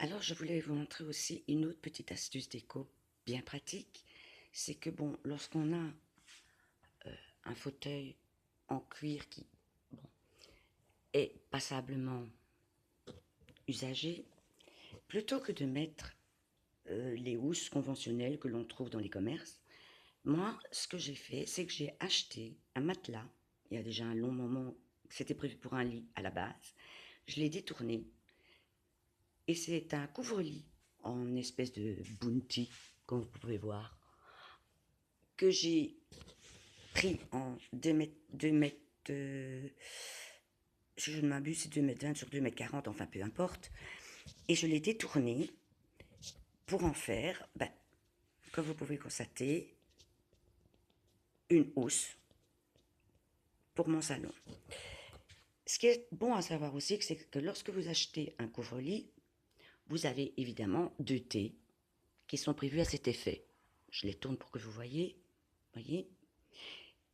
Alors, je voulais vous montrer aussi une autre petite astuce déco bien pratique. C'est que, bon, lorsqu'on a un fauteuil en cuir qui bon, est passablement usagé, plutôt que de mettre les housses conventionnelles que l'on trouve dans les commerces, moi, ce que j'ai fait, c'est que j'ai acheté un matelas. Il y a déjà un long moment, c'était prévu pour un lit à la base. Je l'ai détourné et c'est un couvre-lit en espèce de bounty, comme vous pouvez voir, que j'ai pris en 2 mètres si je ne m'abuse, c'est 2 mètres 20 sur 2 mètres 40, enfin peu importe. Et je l'ai détourné pour en faire, comme vous pouvez constater, une housse pour mon salon. Ce qui est bon à savoir aussi, c'est que lorsque vous achetez un couvre-lit, vous avez évidemment 2 T qui sont prévus à cet effet. Je les tourne pour que vous voyez.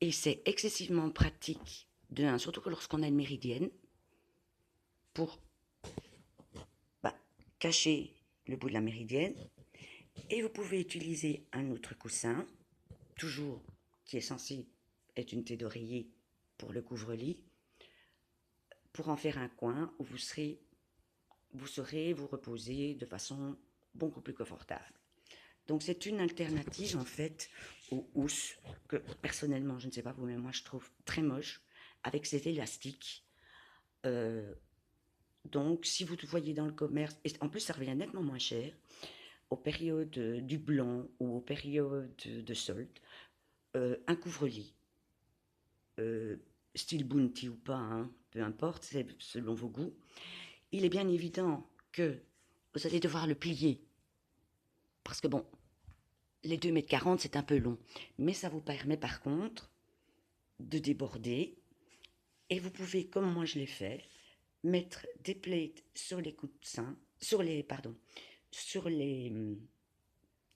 Et c'est excessivement pratique, surtout que lorsqu'on a une méridienne, pour cacher le bout de la méridienne. Et vous pouvez utiliser un autre coussin, toujours qui est censé être une tête d'oreiller pour le couvre-lit, pour en faire un coin où vous saurez vous reposer de façon beaucoup plus confortable. Donc c'est une alternative en fait aux housses que personnellement, je ne sais pas vous, mais moi je trouve très moche avec ces élastiques. Donc si vous voyez dans le commerce, et en plus ça revient nettement moins cher, aux périodes du blanc ou aux périodes de solde, un couvre-lit, style bounty ou pas, hein, peu importe, c'est selon vos goûts. Il est bien évident que vous allez devoir le plier, parce que bon, les 2 mètres 40 c'est un peu long, mais ça vous permet par contre de déborder, et vous pouvez, comme moi je l'ai fait, mettre des plates sur les coussins, sur les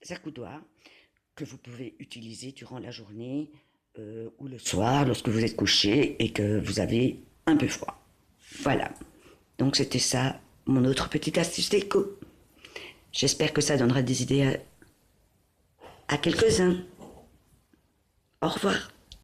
accoudoirs, que vous pouvez utiliser durant la journée ou le soir lorsque vous êtes couché et que vous avez un peu froid. Voilà. Donc c'était ça, mon autre petite astuce déco. J'espère que ça donnera des idées à quelques-uns. Au revoir.